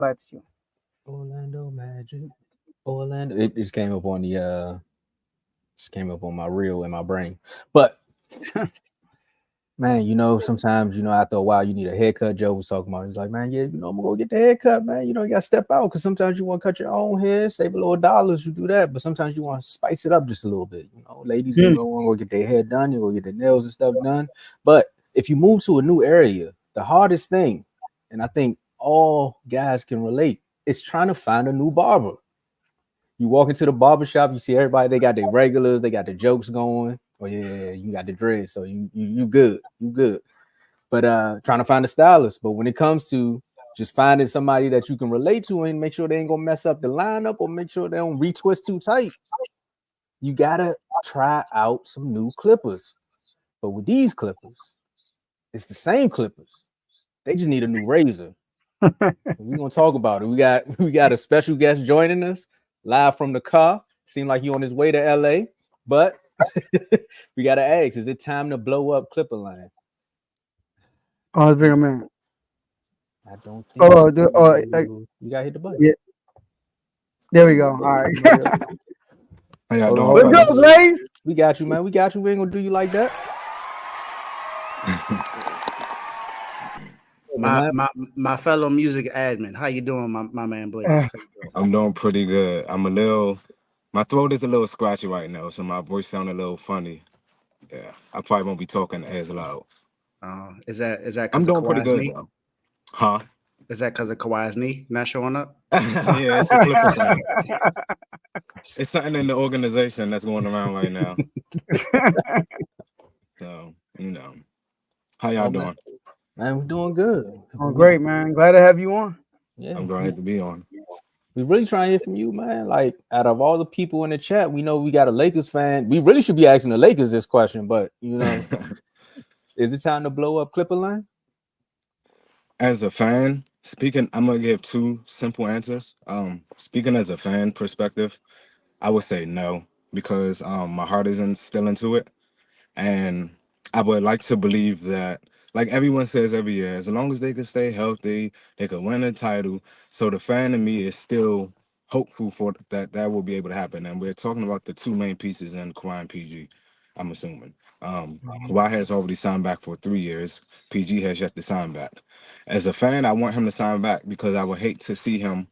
But you. Orlando Magic. Orlando. It just came up on my reel in my brain. But man, sometimes, after a while, you need a haircut. Joe was talking about. He's like, man, yeah, I'm gonna go get the haircut, man. You got to step out because sometimes you want to cut your own hair, save a little dollars, you do that. But sometimes you want to spice it up just a little bit. Ladies, they Mm. want to go get their hair done, you go get their nails and stuff done. But if you move to a new area, the hardest thing, and I think all guys can relate, is trying to find a new barber. You walk into the barber shop, you see everybody, they got their regulars, they got the jokes going. Oh yeah, you got the dread, so you good, you good. But trying to find a stylist. But when it comes to just finding somebody that you can relate to and make sure they ain't gonna mess up the lineup or make sure they don't retwist too tight, you gotta try out some new clippers. But with these clippers, it's the same clippers. They just need a new razor. We're gonna talk about it. We got a special guest joining us live from the car. Seemed like he on his way to LA, but we gotta ask: is it time to blow up Clipper Line? Oh, it's bigger man. I don't think so. Oh, You gotta hit the button. yeah. There we go. All right. How y'all Hold on, doing, hold on. Let's go, fellas? Blaze. We got you, man. We got you. We ain't gonna do you like that. My fellow music admin, how you doing, my man Blaze? Uh, I'm doing pretty good. My throat is a little scratchy right now, so my voice sounds a little funny. Yeah, I probably won't be talking as loud. Is that I'm because of doing pretty Kawhi's good knee? though. Huh? Is that because of Kawhi's knee not showing up? Yeah, it's a Clipper thing. It's something in the organization that's going around right now. So, how y'all Oh man, doing? we're doing good. oh, great, man. Glad to have you on. Yeah, I'm glad to be on. we really trying to hear from you, man. Like, out of all the people in the chat, we know we got a Lakers fan. We really should be asking the Lakers this question, but is it time to blow up Clipper Line? As a fan, I'm gonna give two simple answers. Speaking as a fan perspective, I would say no because my heart isn't still into it, and I would like to believe that, like everyone says every year, as long as they can stay healthy, they could win a title. So the fan in me is still hopeful for that will be able to happen. And we're talking about the two main pieces in Kawhi and PG. I'm assuming. Kawhi has already signed back for 3 years. PG has yet to sign back. As a fan, I want him to sign back because I would hate to see him.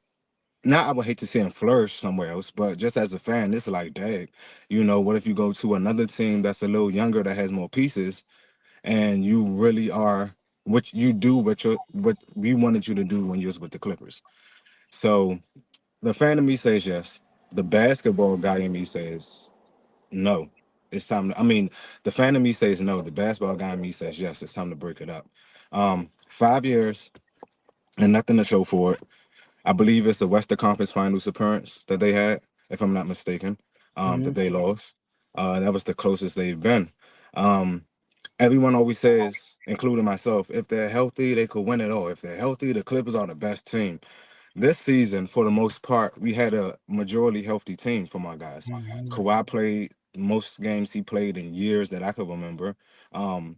Not I would hate to see him flourish somewhere else, but just as a fan, it's like, dang, what if you go to another team that's a little younger that has more pieces, and you really are what you do, what we wanted you to do when you was with the Clippers. So the fan of me says yes. The basketball guy in me says no. It's time to, I mean, the fan of me says no. The basketball guy in me says yes. It's time to break it up. 5 years and nothing to show for it. I believe it's the Western Conference Finals appearance that they had, if I'm not mistaken, that they lost. That was the closest they've been. Um, Everyone always says, including myself, if they're healthy, they could win it all. If they're healthy, the Clippers are the best team. This season, for the most part, we had a majority healthy team from our guys. Kawhi played most games he played in years that I could remember. Um,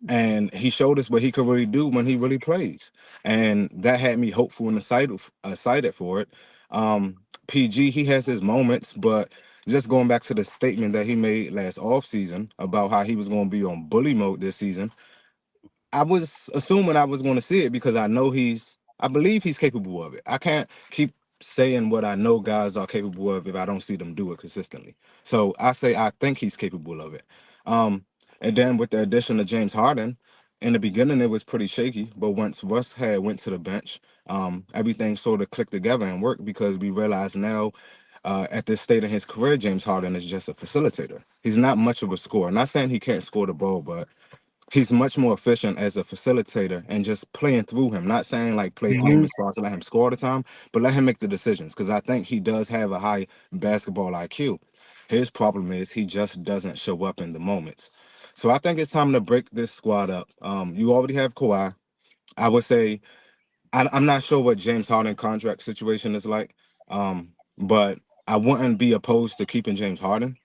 and he showed us what he could really do when he really plays, and that had me hopeful and excited for it. PG, he has his moments, but just going back to the statement that he made last offseason about how he was going to be on bully mode this season, I was assuming I was going to see it because I believe he's capable of it. I can't keep saying what I know guys are capable of if I don't see them do it consistently. So I say I think he's capable of it. And then with the addition of James Harden, in the beginning it was pretty shaky, but once Russ had went to the bench, everything sort of clicked together and worked because we realize now at this state of his career, James Harden is just a facilitator. He's not much of a scorer. Not saying he can't score the ball, but he's much more efficient as a facilitator and just playing through him. Not saying like play through him Mhm. and start to let him score all the time, but let him make the decisions because I think he does have a high basketball IQ. His problem is he just doesn't show up in the moments. So I think it's time to break this squad up. You already have Kawhi. I would say I'm not sure what James Harden contract situation is like, but I wouldn't be opposed to keeping James Harden,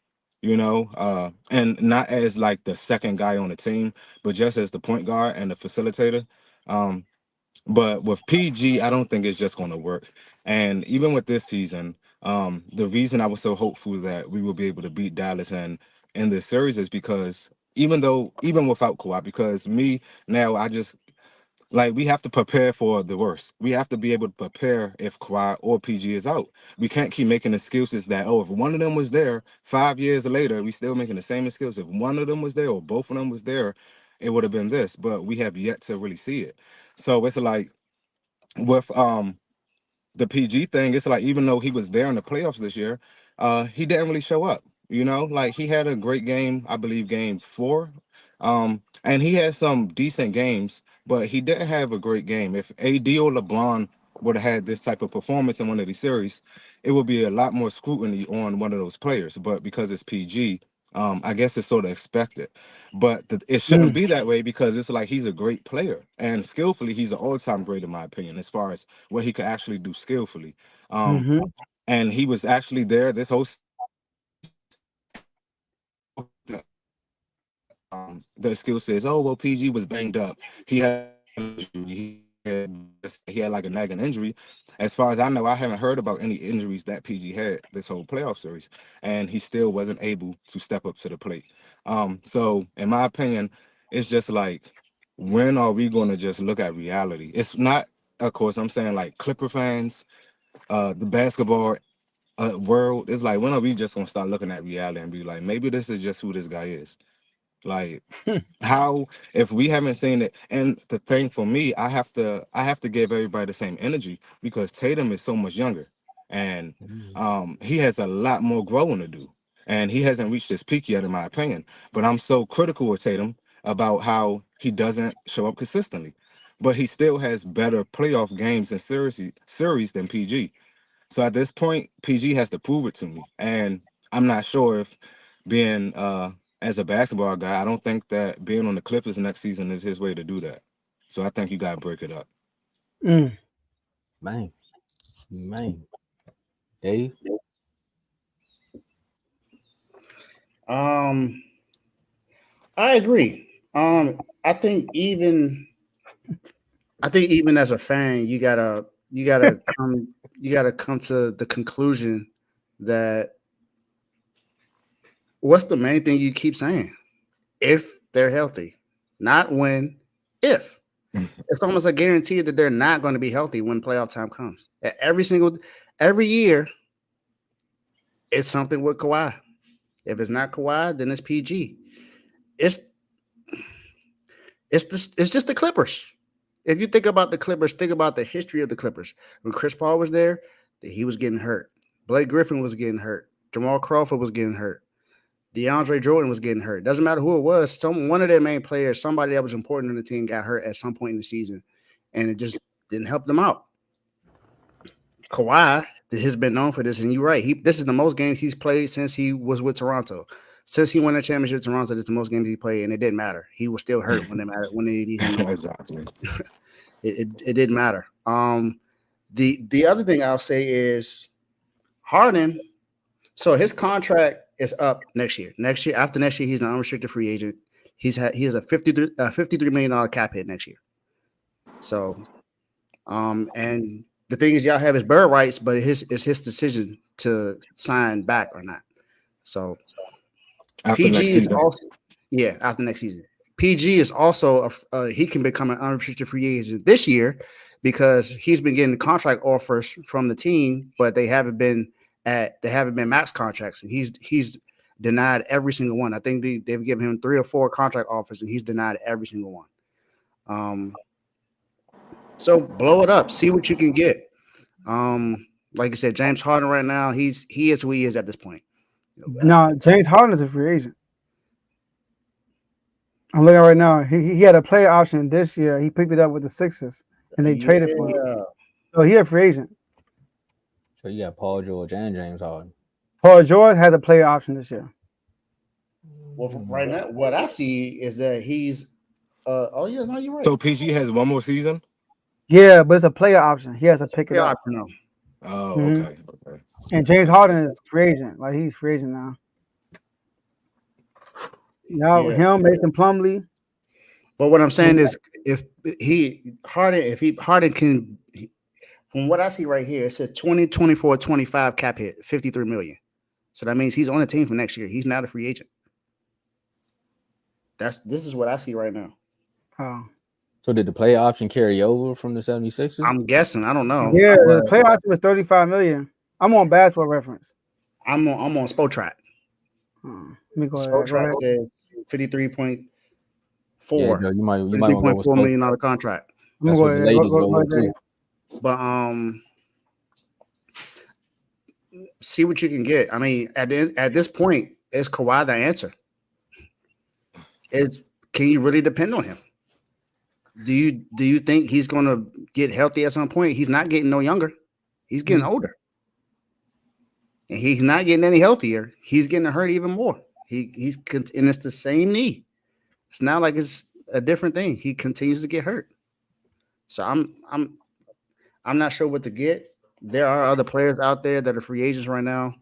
and not as like the second guy on the team, but just as the point guard and the facilitator. Um, But with PG, I don't think it's just going to work. And even with this season, the reason I was so hopeful that we will be able to beat Dallas and in this series is because even without Kawhi, because me now I just like we have to prepare for the worst. We have to be able to prepare if Kawhi or PG is out. We can't keep making excuses that if one of them was there 5 years later, we still making the same excuse. If one of them was there or both of them was there, it would have been this. But we have yet to really see it. So it's like with the PG thing, it's like even though he was there in the playoffs this year, he didn't really show up. Like he had a great game, I believe, game four. And he had some decent games, but he didn't have a great game. If AD or LeBron would have had this type of performance in one of these series, it would be a lot more scrutiny on one of those players. But because it's PG, I guess it's sort of expected. But it shouldn't Mm. be that way because it's like he's a great player and skillfully, he's an all-time great in my opinion, as far as what he could actually do skillfully. Um, Mm-hmm. and he was actually there this whole the skill says, oh well, PG was banged up. He had he had like a nagging injury. As far as I know, I haven't heard about any injuries that PG had this whole playoff series, and he still wasn't able to step up to the plate. So in my opinion, it's just like, when are we going to just look at reality? It's not, of course, I'm saying like Clipper fans, the basketball world. It's like, when are we just gonna start looking at reality and be like, maybe this is just who this guy is? Like, how, if we haven't seen it? And the thing for me, I have to give everybody the same energy because Tatum is so much younger, and he has a lot more growing to do, and he hasn't reached his peak yet, in my opinion. But I'm so critical of Tatum about how he doesn't show up consistently, but he still has better playoff games and series than PG. So at this point, PG has to prove it to me. And I'm not sure if being as a basketball guy, I don't think that being on the Clippers next season is his way to do that. So I think you gotta break it up. Mm. Man, man. Dave? Um, I agree. I think even as a fan, you gotta come to the conclusion that what's the main thing you keep saying? If they're healthy, not when, if. It's almost a guarantee that they're not going to be healthy when playoff time comes. Every year, it's something with Kawhi. If it's not Kawhi, then it's PG. It's it's just the Clippers. If you think about the Clippers, think about the history of the Clippers. When Chris Paul was there, he was getting hurt. Blake Griffin was getting hurt. Jamal Crawford was getting hurt. DeAndre Jordan was getting hurt. Doesn't matter who it was. One of their main players, somebody that was important in the team, got hurt at some point in the season, and it just didn't help them out. Kawhi has been known for this, and you're right. This is the most games he's played since he was with Toronto. Since he won a championship with Toronto, this is the most games he played, and it didn't matter. He was still hurt when they mattered, when they needed him most. Exactly. It didn't matter. The other thing I'll say is Harden. So his contract is up next year. After next year, he's an unrestricted free agent. He has a $53 million cap hit next year. So, and the thing is, y'all have his bird rights, but it's his decision to sign back or not. So, After next PG is season. also after next season. PG is also he can become an unrestricted free agent this year because he's been getting contract offers from the team, but they haven't been max contracts, and he's denied every single one. I think they've given him 3 or 4 contract offers, and he's denied every single one. So blow it up, see what you can get. Like I said, James Harden right now, he is who he is at this point. No, James Harden is a free agent. I'm looking right now. He had a player option this year. He picked it up with the Sixers, and they traded for him. So he a free agent. So you got Paul George and James Harden. Paul George has a player option this year. Well, right now, what I see is that he's. Oh yeah, no, you're right. So PG has one more season. Yeah, but it's a player option. He has to pick it up. No. Oh, Mhm. okay. And James Harden is free agent. Like he's free agent now. Him, Mason Plumlee. But what I'm saying is, if Harden can, from what I see right here, it says 2024 25 cap hit, 53 million. So that means he's on the team for next year. He's not a free agent. This is what I see right now. Oh. So did the play option carry over from the 76ers? I'm guessing. I don't know. Yeah, the play option was 35 million. I'm on Basketball Reference. I'm on Spotrac. Let me go Spotrac ahead. says 53.4. Yeah, no, you might want to go with $53.4 million dollar contract. That's what the ladies go with too. But see what you can get. I mean, at this point, is Kawhi the answer? Can you really depend on him? Do you think he's going to get healthy at some point? He's not getting no younger. He's getting older. And he's not getting any healthier. He's getting hurt even more. And it's the same knee. It's not like it's a different thing. He continues to get hurt. So I'm not sure what to get. There are other players out there that are free agents right now.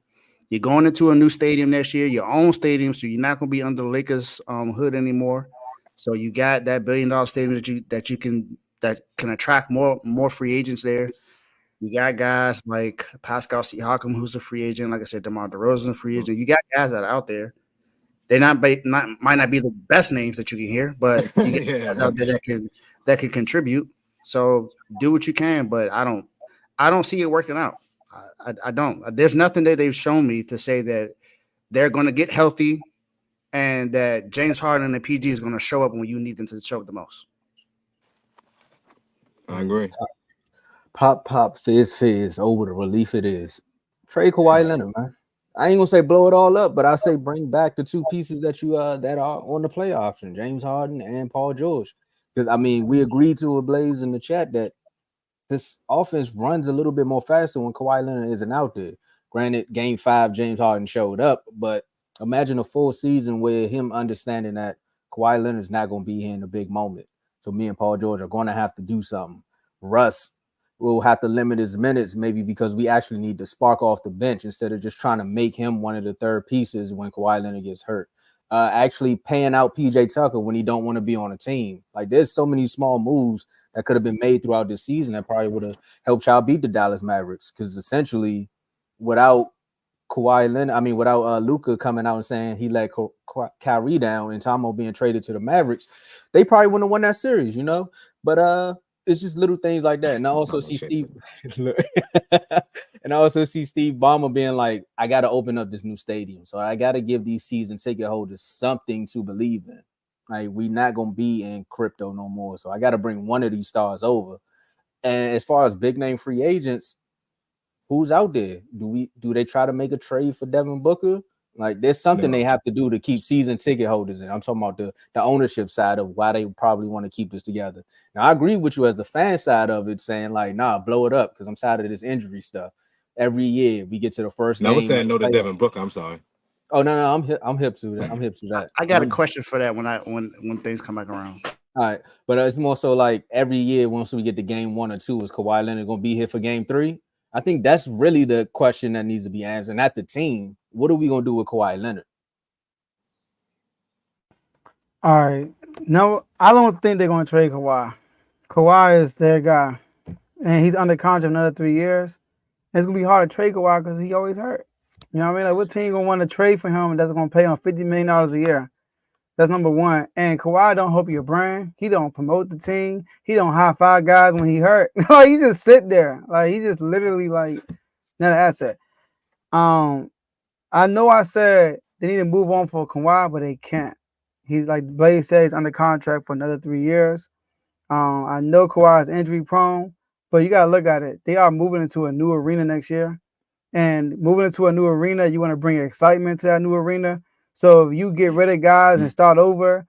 You're going into a new stadium next year, your own stadium, so you're not going to be under the Lakers hood anymore. So you got that $1 billion stadium that can attract more free agents there. You got guys like Pascal Siakam, who's a free agent. Like I said, DeMar DeRozan, a free agent. You got guys that are out there. They might not be the best names that you can hear, but you get guys out there that can contribute. So do what you can, but I don't see it working out. I don't. There's nothing that they've shown me to say that they're going to get healthy and that James Harden and the PG is going to show up when you need them to show up the most. I agree. Pop, fizz. Oh, what a relief it is. Trade Kawhi Leonard, man. I ain't gonna say blow it all up, but I say bring back the two pieces that you that are on the play option, James Harden and Paul George. Because I mean, we agreed to a Blaze in the chat that this offense runs a little bit more faster when Kawhi Leonard isn't out there. Granted, Game 5, James Harden showed up, but imagine a full season with him understanding that Kawhi Leonard's not going to be here in a big moment. So me and Paul George are going to have to do something. Russ will have to limit his minutes maybe because we actually need to spark off the bench instead of just trying to make him one of the third pieces when Kawhi Leonard gets hurt. Actually paying out PJ Tucker when he don't want to be on a team. Like there's so many small moves that could have been made throughout this season that probably would have helped y'all beat the Dallas Mavericks because essentially without Kawhi Leonard, without Luka coming out and saying he let Kyrie down and Tomo being traded to the Mavericks, they probably wouldn't have won that series, But it's just little things like that. And I also see Steve Ballmer being like, I got to open up this new stadium. So I got to give these season ticket holders something to believe in. Like, we not going to be in crypto no more. So I got to bring one of these stars over. And as far as big name free agents, who's out there? Do they try to make a trade for Devin Booker? Like, there's something they have to do to keep season ticket holders in. I'm talking about the ownership side of why they probably want to keep this together. Now, I agree with you as the fan side of it, saying like, nah, blow it up because I'm tired of this injury stuff. Every year we get to the first game. I was saying no to Devin Booker. I'm sorry. Oh no, I'm hip to that. I'm hip to that. I got a question for that when things come back around. All right, but it's more so like every year once we get to game 1 or 2, is Kawhi Leonard going to be here for game 3? I think that's really the question that needs to be answered. Not the team. What are we going to do with Kawhi Leonard? All right. No, I don't think they're going to trade Kawhi. Kawhi is their guy, and he's under contract another 3 years. It's going to be hard to trade Kawhi because he always hurt. You know what I mean? Like, what team going to want to trade for him that's going to pay him $50 million a year? That's number one. And Kawhi don't help your brand. He don't promote the team. He don't high-five guys when he hurt. He just sit there. Like, he just literally, like, not an asset. I know I said they need to move on for Kawhi, but they can't. He's, like Blaze said, he's under contract for another 3 years. I know Kawhi is injury-prone, but you got to look at it. They are moving into a new arena next year. And moving into a new arena, you want to bring excitement to that new arena. So if you get rid of guys and start over,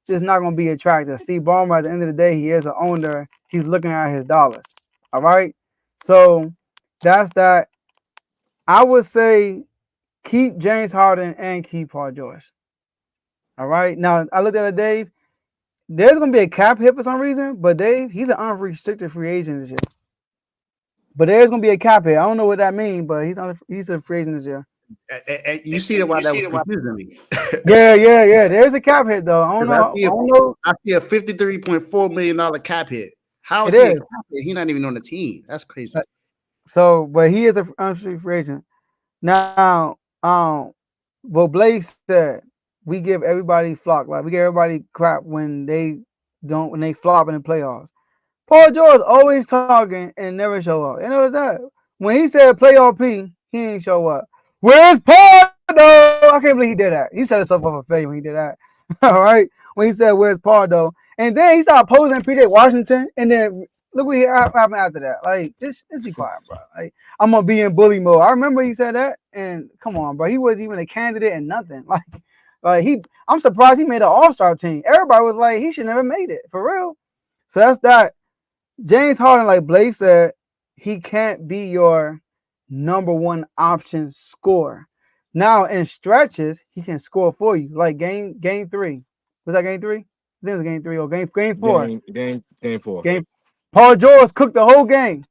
it's not going to be attractive. Steve Ballmer, at the end of the day, he is an owner. He's looking at his dollars. All right? So that's that. I would say keep James Harden and keep Paul George. All right? Now, I looked at it, Dave. There's going to be a cap hit for some reason, but Dave, he's an unrestricted free agent this year. But there's going to be a cap hit. I don't know what that means, but he's a free agent this year. You see why that was confusing me. Yeah. There's a cap hit though. I don't 'Cause know. I don't know. I see a $53.4 million cap hit. How is It he a is. cap hit? He's not even on the team. That's crazy. So, but he is a unrestricted free agent. Now, what Blake said, we give everybody flock, like we give everybody crap when they flop in the playoffs. Paul George always talking and never show up. You know that? When he said playoff P, he ain't show up. Where's Paul though? I can't believe he did that. He set himself up for failure when he did that. All right. When he said where's Paul though, and then he started posing PJ Washington, and then look what happened after that. Like just be quiet, bro. Like I'm gonna be in bully mode. I remember he said that, and come on, bro. He wasn't even a candidate and nothing. Like I'm surprised he made an All-Star team. Everybody was like he should never made it for real. So that's that. James Harden, like Blake said, he can't be your number one option scorer. Now in stretches, he can score for you. Like game 3. Was that game 3? I think it was game 3 or game 4. Game 4. Paul George cooked the whole game.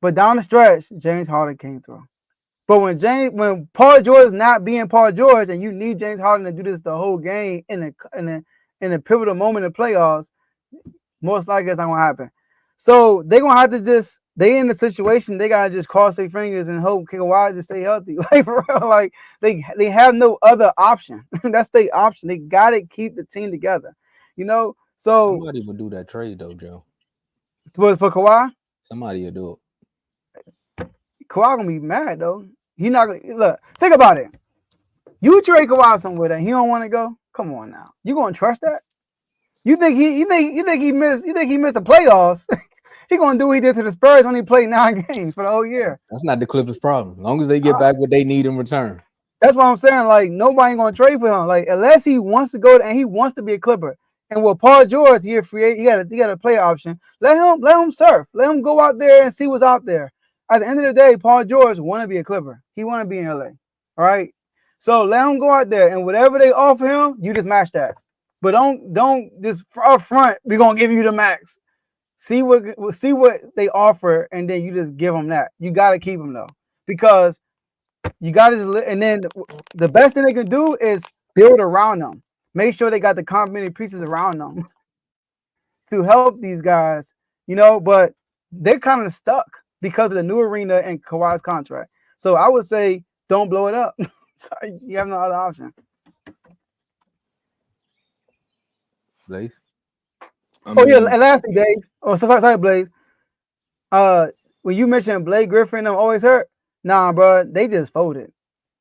But down the stretch, James Harden came through. But when Paul George is not being Paul George and you need James Harden to do this the whole game in a pivotal moment in the playoffs, most likely it's not gonna happen. So they're gonna have to they in the situation, they gotta just cross their fingers and hope Kawhi just stay healthy. Like for real, like they have no other option. That's their option. They gotta keep the team together. So somebody would do that trade though, Joe. for Kawhi, Somebody would do it. Kawhi gonna be mad though. He not gonna look. Think about it. You trade Kawhi somewhere that he don't want to go. Come on now, you gonna trust that? You think he missed the playoffs? He gonna do what he did to the Spurs when he played 9 games for the whole year. That's not the Clippers' problem. As long as they get back what they need in return. That's what I'm saying. Like nobody gonna trade for him. Like unless he wants to go and he wants to be a Clipper. And with Paul George, he a free agent. He got a player option. Let him surf. Let him go out there and see what's out there. At the end of the day, Paul George want to be a Clipper. He want to be in LA. All right. So let him go out there and whatever they offer him, you just match that. But don't just up front. We're gonna give you the max. See what they offer, and then you just give them that. You gotta keep them though, because you gotta. And then the best thing they can do is build around them. Make sure they got the complementary pieces around them to help these guys. But they're kind of stuck because of the new arena and Kawhi's contract. So I would say don't blow it up. Sorry, you have no other option. Blaze? And lastly, Dave. Oh, sorry, Blaze. When you mentioned Blake Griffin, I'm always hurt. Nah, bro, they just folded.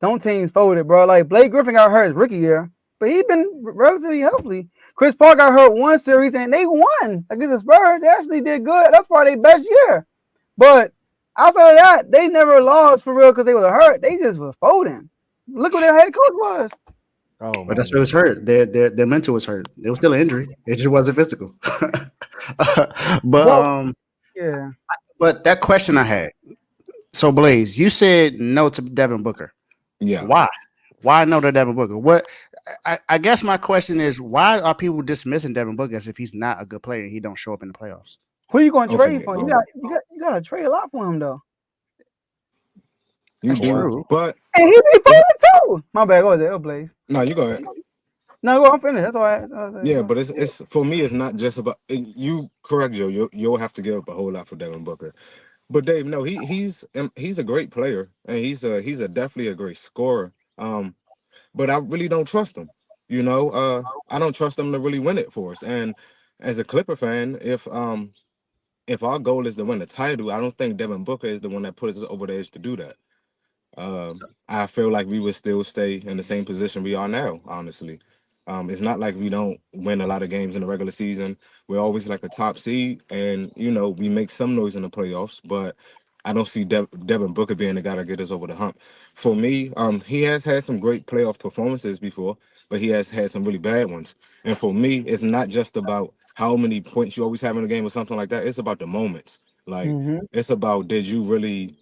Don't teams folded, bro. Like Blake Griffin got hurt his rookie year, but he been relatively healthy. Chris Paul got hurt one series and they won against the Spurs. They actually did good. That's probably their best year. But outside of that, they never lost for real because they were hurt. They just were folding. Look what their head coach was. Oh, but that's what was hurt. Their mental was hurt. It was still an injury. It just wasn't physical. Yeah. But that question I had. So Blaze, you said no to Devin Booker. Yeah. Why? Why no to Devin Booker? What? I guess my question is, why are people dismissing Devin Booker as if he's not a good player and he don't show up in the playoffs? Who are you going to trade for? You got to trade a lot for him though. You do, but and he be playing too. My bad. Go there, Blaze. No, you go ahead. No, go. I'm finished. That's all I said. Yeah, but it's for me. It's not just about you. Correct, Joe. You'll have to give up a whole lot for Devin Booker. But Dave, no, he's a great player and he's definitely a great scorer. But I really don't trust him. I don't trust him to really win it for us. And as a Clipper fan, if our goal is to win the title, I don't think Devin Booker is the one that puts us over the edge to do that. I feel like we would still stay in the same position we are now, honestly. It's not like we don't win a lot of games in the regular season. We're always like a top seed, and we make some noise in the playoffs. But I don't see Devin Booker being the guy to get us over the hump. For me, he has had some great playoff performances before, but he has had some really bad ones. And for me, it's not just about how many points you always have in a game or something like that. It's about the moments. Like it's about, did you really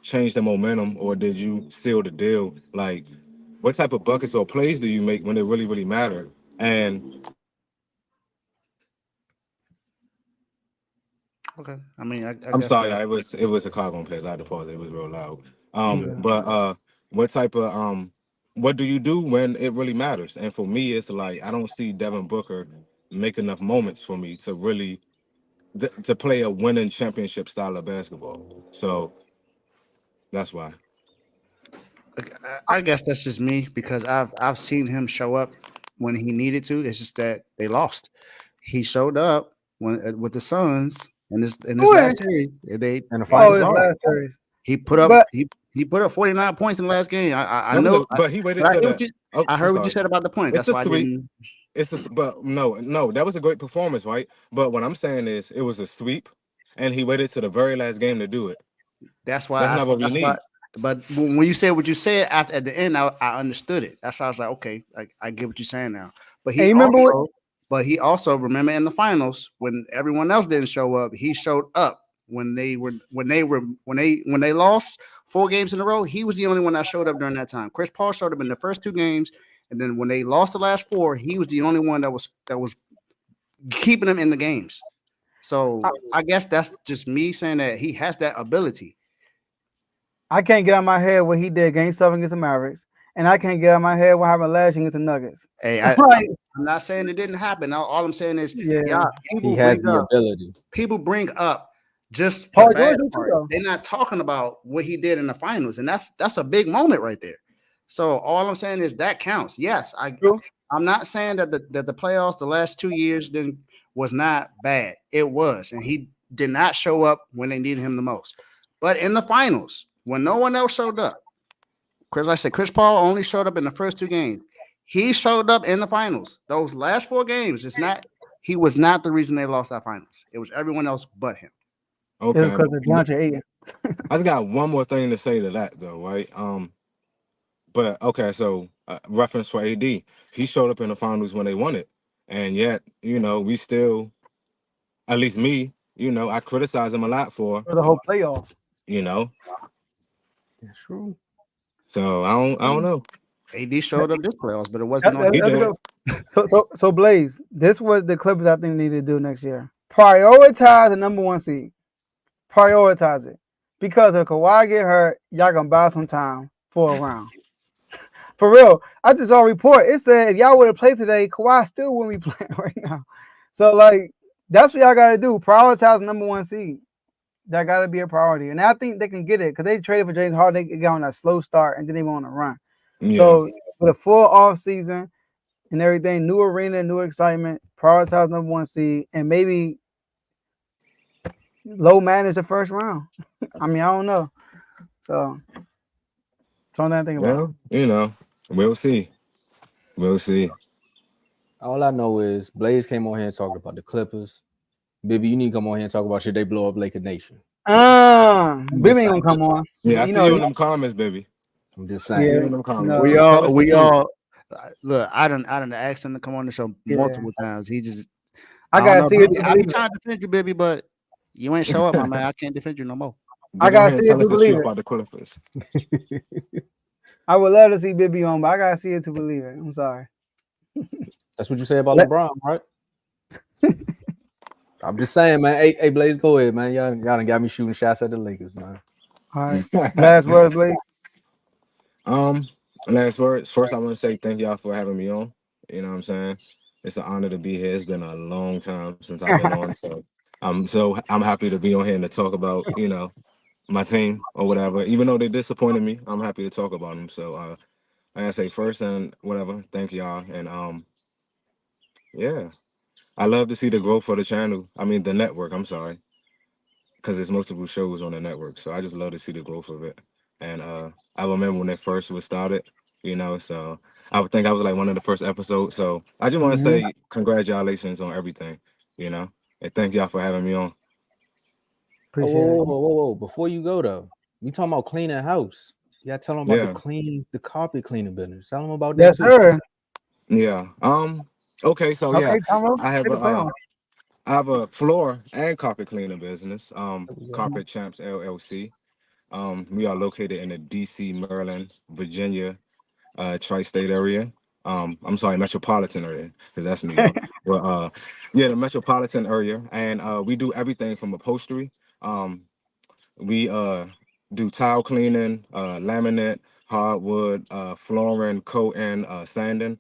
change the momentum, or did you seal the deal? Like, what type of buckets or plays do you make when they really, really matter? And okay, I mean, I'm sorry, it was a car going past. I had to pause. It was real loud. But what type of what do you do when it really matters? And for me, it's like I don't see Devin Booker make enough moments for me to really to play a winning championship style of basketball. So that's why. I guess that's just me because I've seen him show up when he needed to. It's just that they lost. He showed up when with the Suns in this Wait. last series. They In the they Oh, just finals. his lost. last series. He put up But he put up 49 points in the last game. I That was know, but he waited but I to hear what the. you Oh, I I'm heard what you sorry. said about the points. It's That's a why I sweep. didn't. It's a but no, that was a great performance, right? But what I'm saying is it was a sweep, and he waited to the very last game to do it. That's why That's not what we that's why. need. But when you said what you said after at the end, I understood it. That's why I was like, okay, I get what you're saying now. But and you remember what? he also remember in the finals when everyone else didn't show up, he showed up when they lost 4 games in a row. He was the only one that showed up during that time. Chris Paul showed up in the first 2 games, and then when they lost the last 4, he was the only one that was keeping them in the games. So I guess that's just me saying that he has that ability. I can't get out of my head what he did game 7 against the Mavericks, and I can't get out of my head what happened last year against the Nuggets. Hey, Like, I'm not saying it didn't happen. All I'm saying is, yeah, yeah, He has the ability. people bring up just the Paul George bad did too, part. though. They're not talking about what he did in the finals, and that's a big moment right there. So all I'm saying is that counts. Yes, True. I'm not saying that the playoffs the last 2 years didn't was not bad. It was, and he did not show up when they needed him the most. But in the finals, when no one else showed up, because I said Chris Paul only showed up in the first 2 games. He showed up in the finals. Those last 4 games, it's not. He was not the reason they lost that finals. It was everyone else but him. It was Okay, because of DeAndre Ayton. I just got one more thing to say to that though, right? But okay, so reference for AD, he showed up in the finals when they won it, and yet we still, at least me, I criticize him a lot For the whole playoffs. you know, That's true. so I don't know. AD showed up this playoffs, but it wasn't on He him. That's a did. good. So Blaze, this what the Clippers I think need to do next year. Prioritize the number 1 seed. Prioritize it. Because if Kawhi get hurt, y'all gonna buy some time for a round. For real. I just saw a report. It said if y'all would have played today, Kawhi still wouldn't be playing right now. So like that's what y'all gotta do. Prioritize the number 1 seed. That gotta be a priority. And I think they can get it because they traded for James Harden. They got on a slow start and then they went on a run. Yeah. So with a full off season and everything, new arena, new excitement, prioritize number 1 seed, and maybe low manage the first round. I mean, I don't know. So something to think about. Well, we'll see. We'll see. All I know is Blaze came on here and talked about the Clippers. Baby, you need to come on here and talk about should they blow up Laker Nation. Baby ain't gonna come on. Yeah, I You see know, you in them comments, baby. I'm just I see saying. you yeah, in them you comments. know, We Tell us the truth. all look. I done asked him to come on the show yeah. multiple times. He just I I don't gotta know. see it to I be believe it. trying to defend you, baby, but you ain't show up, my man. I can't defend you no more. I Get on gotta here and see it tell to us the believe truth it. about the Clippers. I would love to see Bibby on, but I gotta see it to believe it. I'm sorry. That's what you say about Let- LeBron, right? I'm just saying, man. Hey, Blaze, go ahead, man. Y'all done got me shooting shots at the Lakers, man. All right. Last words, Blake. Last words. First, I want to say thank y'all for having me on. You know what I'm saying? It's an honor to be here. It's been a long time since I've been on, so I'm happy to be on here and to talk about my team or whatever. Even though they disappointed me, I'm happy to talk about them. So I gotta say first and whatever. Thank y'all, and yeah, I love to see the growth for the channel. I mean the network. I'm sorry, because there's multiple shows on the network. So I just love to see the growth of it. And I remember when it first was started, so I would think I was like one of the first episodes. So I just want to say congratulations on everything, and thank y'all for having me on. Appreciate it. Whoa. Before you go though, we talking about cleaning house. Yeah, tell them about the carpet cleaning business. Tell them about that Yes, too. sir. Yeah. Okay. So yeah, Okay, Tomo. I have Take the play a on. I have a floor and carpet cleaning business. There we go. Carpet Champs LLC. We are located in the DC, Maryland, Virginia, tri-state area. I'm sorry, metropolitan area, because that's New York. But yeah, the metropolitan area, and we do everything from upholstery. We do tile cleaning, laminate, hardwood, flooring, coating, sanding.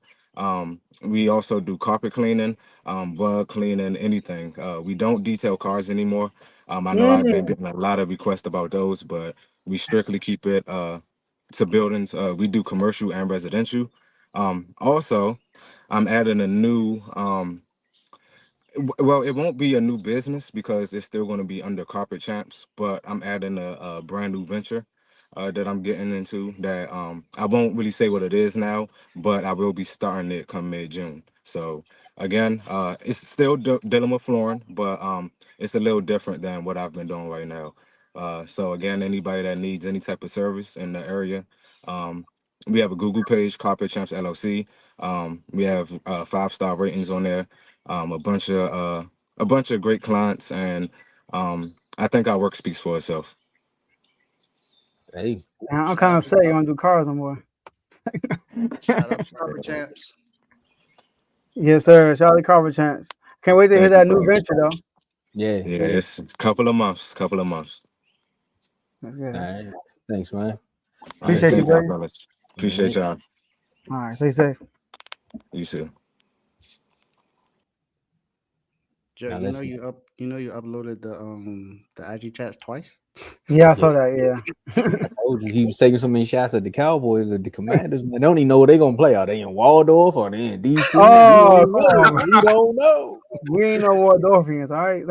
We also do carpet cleaning, bug cleaning, anything. We don't detail cars anymore. I know I've been Mm. getting a lot of requests about those, but we strictly keep it to buildings. We do commercial and residential. Also, I'm adding a new well, it won't be a new business because it's still going to be under Carpet Champs, but I'm adding a brand new venture that I'm getting into that I won't really say what it is now, but I will be starting it come mid-June. So again, it's still dealing with flooring, but it's a little different than what I've been doing right now. So again, anybody that needs any type of service in the area, um, we have a Google page, Carpet Champs LLC. We have 5-star ratings on there, um, a bunch of uh, a bunch of great clients, and I think our work speaks for itself. Hey, I'm Shout kind out of to sad you don't do cars no more. shout out to Carpet Champs. Yes, sir. Charlie Carver chance. Can't wait to hear Thank you, that new fellas. venture though. yeah. Yeah, it's a couple of months, couple of months. That's All good. right. Thanks, man. All right, Appreciate you, thank y'all, buddy. fellas. All Appreciate right. y'all. All right, stay safe. You too. Joe, Now listen. you uploaded the IG chats twice. Yeah, I Yeah, saw that. Yeah. I told you he was taking so many shots at the Cowboys, at the Commanders. Man, they don't even know where they gonna play. Are they in Waldorf? Are they in DC? We Oh, don't come know. on, man. We don't know. We ain't no Waldorfians, all right?